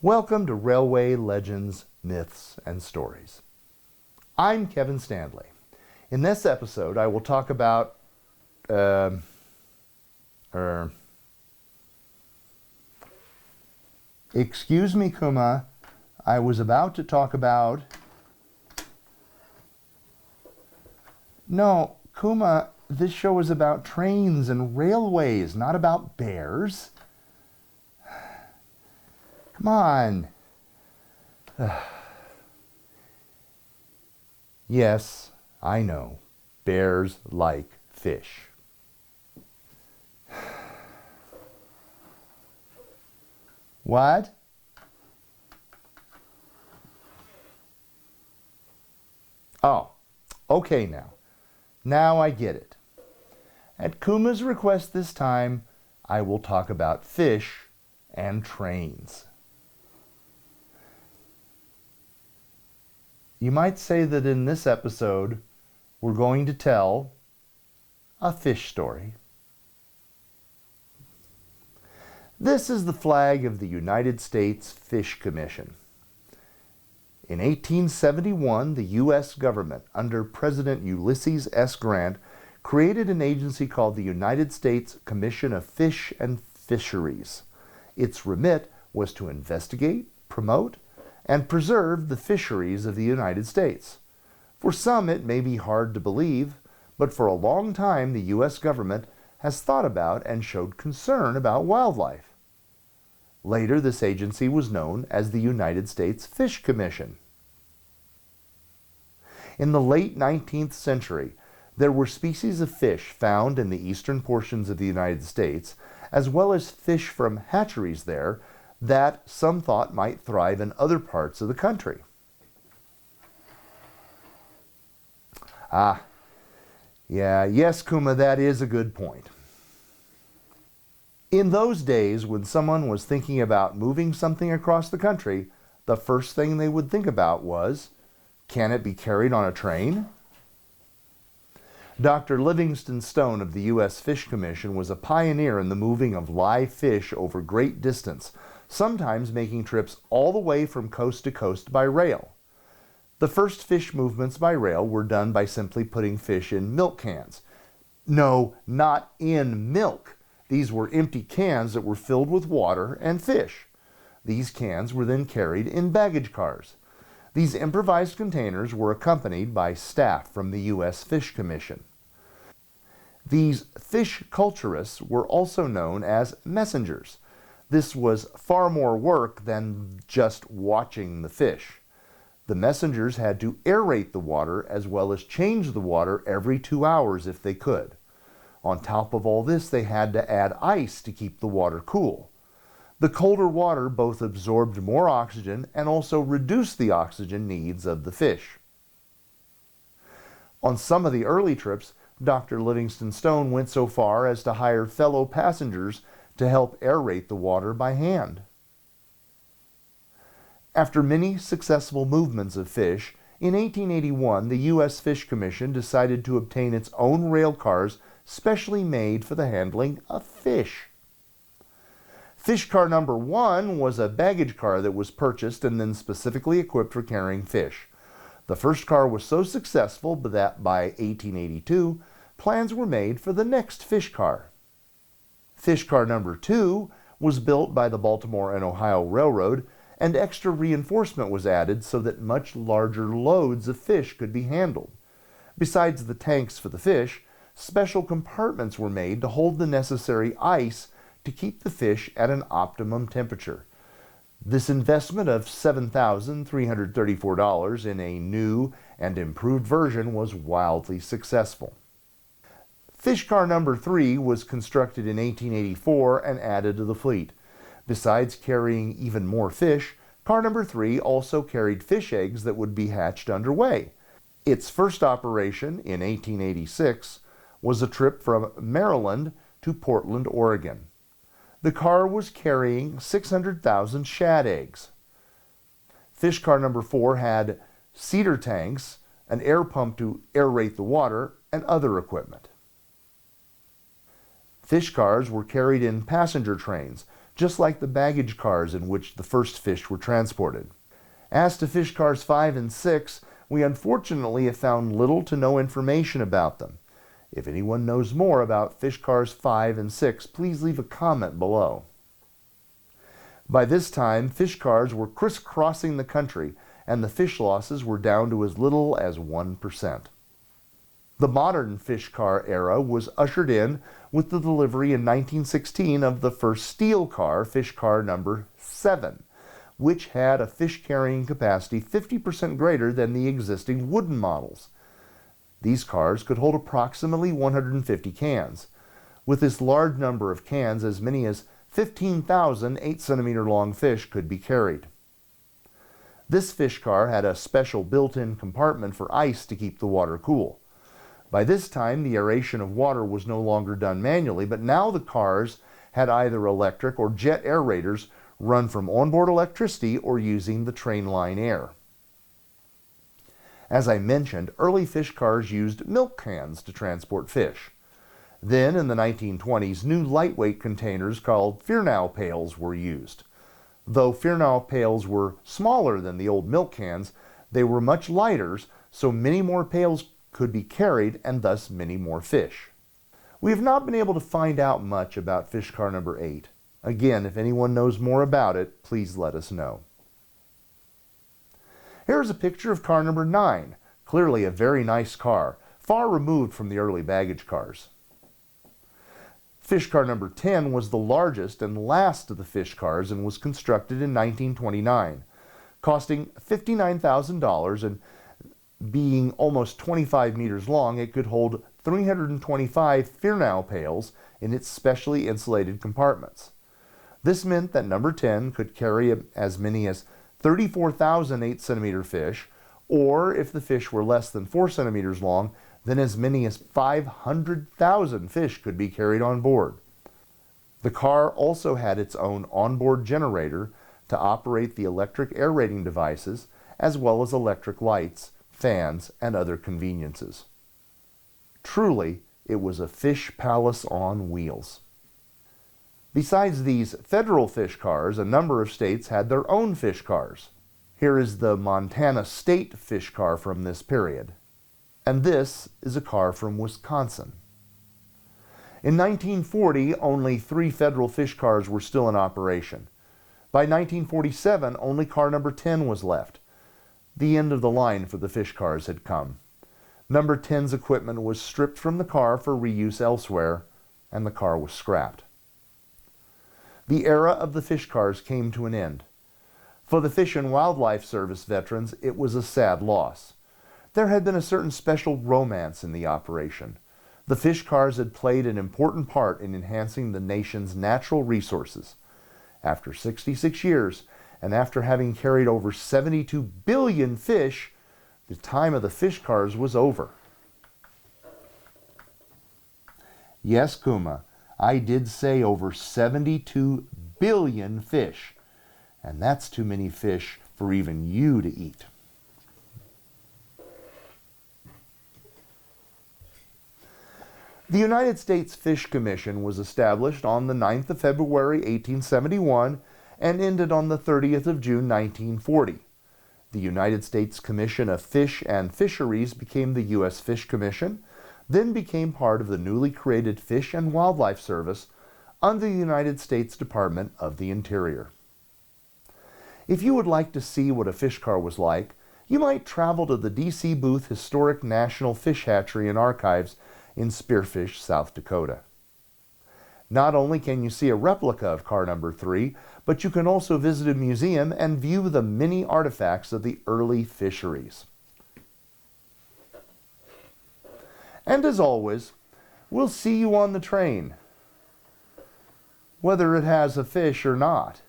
Welcome to Railway Legends, Myths, and Stories. I'm Kevin Stanley. In this episode, I will talk about excuse me, Kuma. I was about to talk about... No, Kuma, this show is about trains and railways, not about bears. Come on. Yes, I know. Bears like fish. What? Oh, okay now. Now I get it. At Kuma's request this time, I will talk about fish and trains. You might say that in this episode, we're going to tell a fish story. This is the flag of the United States Fish Commission. In 1871, the U.S. government, under President Ulysses S. Grant, created an agency called the United States Commission of Fish and Fisheries. Its remit was to investigate, promote, and preserve the fisheries of the United States. For some, it may be hard to believe, but for a long time, the U.S. government has thought about and showed concern about wildlife. Later, this agency was known as the United States Fish Commission. In the late 19th century, there were species of fish found in the eastern portions of the United States, as well as fish from hatcheries there, that some thought might thrive in other parts of the country. Yes, Kuma, that is a good point. In those days, when someone was thinking about moving something across the country, the first thing they would think about was, can it be carried on a train? Dr. Livingstone Stone of the U.S. Fish Commission was a pioneer in the moving of live fish over great distance, sometimes making trips all the way from coast to coast by rail. The first fish movements by rail were done by simply putting fish in milk cans. No, not in milk. These were empty cans that were filled with water and fish. These cans were then carried in baggage cars. These improvised containers were accompanied by staff from the U.S. Fish Commission. These fish culturists were also known as messengers. This was far more work than just watching the fish. The messengers had to aerate the water as well as change the water every 2 hours if they could. On top of all this, they had to add ice to keep the water cool. The colder water both absorbed more oxygen and also reduced the oxygen needs of the fish. On some of the early trips, Dr. Livingstone Stone went so far as to hire fellow passengers to help aerate the water by hand. After many successful movements of fish, in 1881 the U.S. Fish Commission decided to obtain its own rail cars specially made for the handling of fish. Fish car number 1 was a baggage car that was purchased and then specifically equipped for carrying fish. The first car was so successful that by 1882, plans were made for the next fish car. Fish car number 2 was built by the Baltimore and Ohio Railroad, and extra reinforcement was added so that much larger loads of fish could be handled. Besides the tanks for the fish, special compartments were made to hold the necessary ice to keep the fish at an optimum temperature. This investment of $7,334 in a new and improved version was wildly successful. Fish car number 3 was constructed in 1884 and added to the fleet. Besides carrying even more fish, car number 3 also carried fish eggs that would be hatched underway. Its first operation in 1886 was a trip from Maryland to Portland, Oregon. The car was carrying 600,000 shad eggs. Fish car number 4 had cedar tanks, an air pump to aerate the water, and other equipment. Fish cars were carried in passenger trains. just like the baggage cars in which the first fish were transported. As to fish cars 5 and 6, we unfortunately have found little to no information about them. If anyone knows more about fish cars 5 and 6, please leave a comment below. By this time, fish cars were crisscrossing the country, and the fish losses were down to as little as 1%. The modern fish car era was ushered in with the delivery in 1916 of the first steel car, fish car number 7, which had a fish carrying capacity 50% greater than the existing wooden models. These cars could hold approximately 150 cans. With this large number of cans, as many as 15,000 8-centimeter long fish could be carried. This fish car had a special built-in compartment for ice to keep the water cool. By this time, the aeration of water was no longer done manually, but now the cars had either electric or jet aerators run from onboard electricity or using the train line air. As I mentioned, early fish cars used milk cans to transport fish. Then, in the 1920s, new lightweight containers called Fearnow pails were used. Though Fearnow pails were smaller than the old milk cans, they were much lighter, so many more pails could be carried and thus many more fish. We have not been able to find out much about fish car number 8. Again, if anyone knows more about it, please let us know. Here is a picture of car number 9, clearly a very nice car, far removed from the early baggage cars. Fish car number 10 was the largest and last of the fish cars and was constructed in 1929, costing $59,000 and being almost 25 meters long. It could hold 325 Fearnow pails in its specially insulated compartments. This meant that number 10 could carry as many as 34,000 8-centimeter fish, or if the fish were less than 4 centimeters long, then as many as 500,000 fish could be carried on board. The car also had its own onboard generator to operate the electric aerating devices, as well as electric lights, fans, and other conveniences. Truly, it was a fish palace on wheels. Besides these federal fish cars, a number of states had their own fish cars. Here is the Montana State fish car from this period. And this is a car from Wisconsin. In 1940, only 3 federal fish cars were still in operation. By 1947, only car number 10 was left. The end of the line for the fish cars had come. Number 10's equipment was stripped from the car for reuse elsewhere, and the car was scrapped. The era of the fish cars came to an end. For the Fish and Wildlife Service veterans, it was a sad loss. There had been a certain special romance in the operation. The fish cars had played an important part in enhancing the nation's natural resources. After 66 years, and after having carried over 72 billion fish, the time of the fish cars was over. Yes, Kuma, I did say over 72 billion fish, and that's too many fish for even you to eat. The United States Fish Commission was established on the 9th of February 1871 and ended on the 30th of June 1940. The United States Commission of Fish and Fisheries became the U.S. Fish Commission, then became part of the newly created Fish and Wildlife Service under the United States Department of the Interior. If you would like to see what a fish car was like, you might travel to the D.C. Booth Historic National Fish Hatchery and Archives in Spearfish, South Dakota. Not only can you see a replica of car number 3, but you can also visit a museum and view the many artifacts of the early fisheries. And as always, we'll see you on the train, whether it has a fish or not.